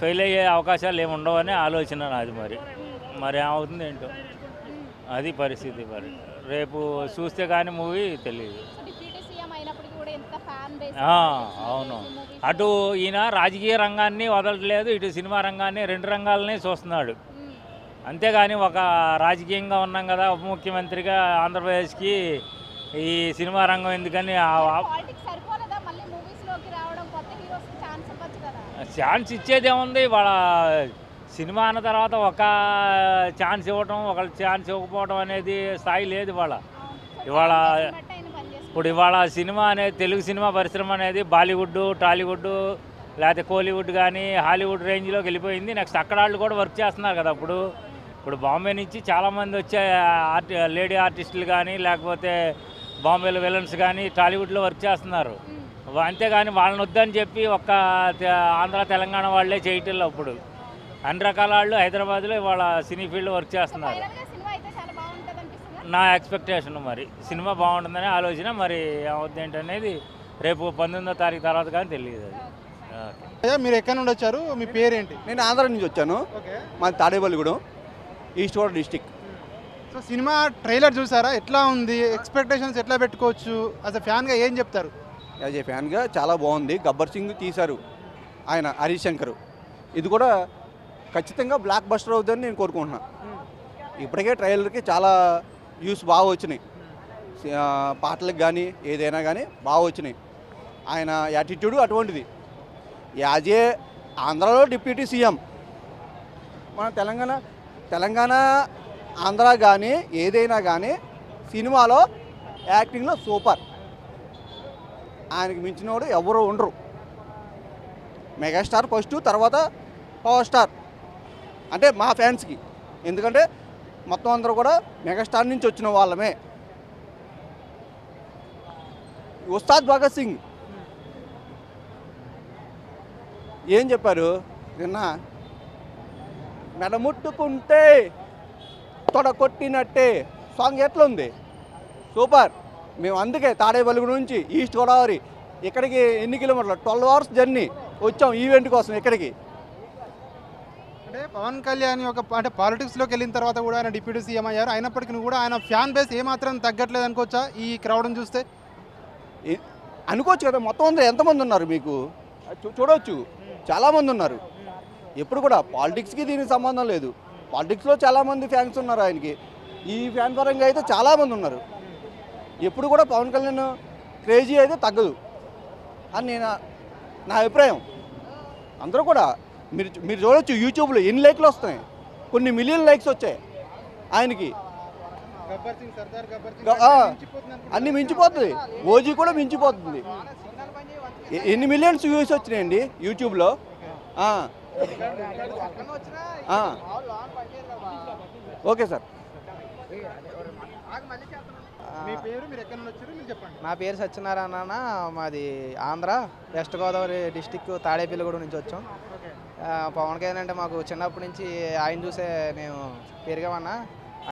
Fail అయ్యే అవకాశాలు ఏమి ఉండవని ఆలోచన నాది. మరి ఏమవుతుంది ఏంటో, అది పరిస్థితి. మరి రేపు చూస్తే కానీ మూవీ తెలియదు. అవును, అటు ఈయన రాజకీయ రంగాన్ని వదలట్లేదు, ఇటు సినిమా రంగాన్ని, రెండు రంగాలని చూస్తున్నాడు. అంతేగాని ఒక రాజకీయంగా ఉన్నాం కదా ఉప ముఖ్యమంత్రిగా ఆంధ్రప్రదేశ్కి, ఈ సినిమా రంగం ఎందుకని ఛాన్స్ ఇచ్చేదేముంది. వాళ్ళ సినిమా అన్న తర్వాత ఒక ఛాన్స్ ఇవ్వటం, ఒకళ్ళు ఛాన్స్ ఇవ్వకపోవడం అనేది స్థాయి లేదు ఇవాళ సినిమా అనేది, తెలుగు సినిమా పరిశ్రమ అనేది బాలీవుడ్, టాలీవుడ్, లేకపోతే కోలీవుడ్ కానీ హాలీవుడ్ రేంజ్లోకి వెళ్ళిపోయింది. నెక్స్ట్ అక్కడ వాళ్ళు కూడా వర్క్ చేస్తున్నారు కదా. ఇప్పుడు బాంబే నుంచి చాలామంది వచ్చే లేడీ ఆర్టిస్టులు కానీ, లేకపోతే బాంబేలో విలన్స్ కానీ టాలీవుడ్లో వర్క్ చేస్తున్నారు. అంతేగాని వాళ్ళని వద్దని చెప్పి ఒక్క ఆంధ్ర తెలంగాణ వాళ్ళే చేయటంలో ఇప్పుడు అన్ని రకాల వాళ్ళు హైదరాబాద్లో ఇవాళ సినీ ఫీల్డ్ వర్క్ చేస్తున్నారు. నా ఎక్స్పెక్టేషన్ మరి సినిమా బాగుంటుందనే ఆలోచన. మరి ఏమవుతుంది ఏంటనేది రేపు 19వ తారీఖు తర్వాత కానీ తెలియదు. అది మీరు ఎక్కడి నుండి వచ్చారు, మీ పేరేంటి? నేను ఆంధ్ర నుంచి వచ్చాను, మాది Tadepalligudem, east Godavari district. So cinema trailer చూసారా, ఎట్లా ఉంది, ఎక్స్పెక్టేషన్స్ ఎట్లా పెట్టుకోవచ్చు, యాజ్ ఎ ఫ్యాన్గా ఏం చెప్తారు? యాజ్ ఏ ఫ్యాన్గా చాలా బాగుంది. గబ్బర్ సింగ్ తీశారు ఆయన, హరీష్ శంకర్. ఇది కూడా ఖచ్చితంగా బ్లాక్ బస్టర్ అవుతుందని నేను కోరుకుంటున్నాను. ఇప్పటికే ట్రైలర్కి చాలా వ్యూస్ బాగా వచ్చినాయి, పాటలకు కానీ ఏదైనా కానీ బాగా వచ్చినాయి. ఆయన యాటిట్యూడ్ అటువంటిది. యాజ్ ఏ ఆంధ్రాలో డిప్యూటీ సీఎం, మన తెలంగాణ ఆంధ్ర కానీ ఏదైనా కానీ సినిమాలో యాక్టింగ్లో సూపర్. ఆయనకి మించినోడు ఎవరు ఉండరు. మెగాస్టార్ ఫస్ట్, తర్వాత పవర్ స్టార్ అంటే మా ఫ్యాన్స్కి. ఎందుకంటే మొత్తం అందరూ కూడా మెగాస్టార్ నుంచి వచ్చిన వాళ్ళమే. ఉస్తాద్ భగత్ సింగ్ ఏం చెప్పారు నిన్న? మెడముట్టుకుంటే తొడ కొట్టినట్టే సాంగ్ ఎట్లా ఉంది, సూపర్. మేము అందుకే తాడేపల్లిగూడెం నుంచి ఈస్ట్ గోదావరి ఇక్కడికి ఎన్ని కిలోమీటర్లు, 12 అవర్స్ జర్నీ వచ్చాం ఈవెంట్ కోసం ఇక్కడికి. అంటే పవన్ కళ్యాణ్ అంటే పాలిటిక్స్లోకి వెళ్ళిన తర్వాత కూడా ఆయన డిప్యూటీ సీఎం అయ్యారు. అయినప్పటికీ కూడా ఆయన ఫ్యాన్ బేస్ ఏమాత్రం తగ్గట్లేదు అనుకోవచ్చా ఈ క్రౌడ్ని చూస్తే? అనుకోవచ్చు కదా. మొత్తం అందరూ ఎంతమంది ఉన్నారు మీకు చూడవచ్చు, చాలామంది ఉన్నారు. ఎప్పుడు కూడా పాలిటిక్స్కి దీనికి సంబంధం లేదు. పాలిటిక్స్లో చాలామంది ఫ్యాన్స్ ఉన్నారు ఆయనకి. ఈ ఫ్యాన్ పరంగా అయితే చాలామంది ఉన్నారు. ఎప్పుడు కూడా పవన్ కళ్యాణ్ క్రేజీ అయితే తగ్గదు అని నా అభిప్రాయం. అందరూ కూడా మీరు చూడవచ్చు యూట్యూబ్లో ఎన్ని లైక్లు వస్తున్నాయి, కొన్ని మిలియన్ లైక్స్ వచ్చాయి ఆయనకి. అన్ని మించిపోతుంది, ఓజీ కూడా మించిపోతుంది. ఎన్ని మిలియన్స్ వ్యూస్ వచ్చినాయండి యూట్యూబ్లో. Okay sir. నా పేరు సత్యనారాయణ, మాది ఆంధ్ర వెస్ట్ గోదావరి డిస్టిక్ తాడేపల్లిగూడెం నుంచి వచ్చాం. పవన్ కళ్యాణ్ అంటే మాకు చిన్నప్పటి నుంచి ఆయన చూసే మేము పెరిగామన్నా.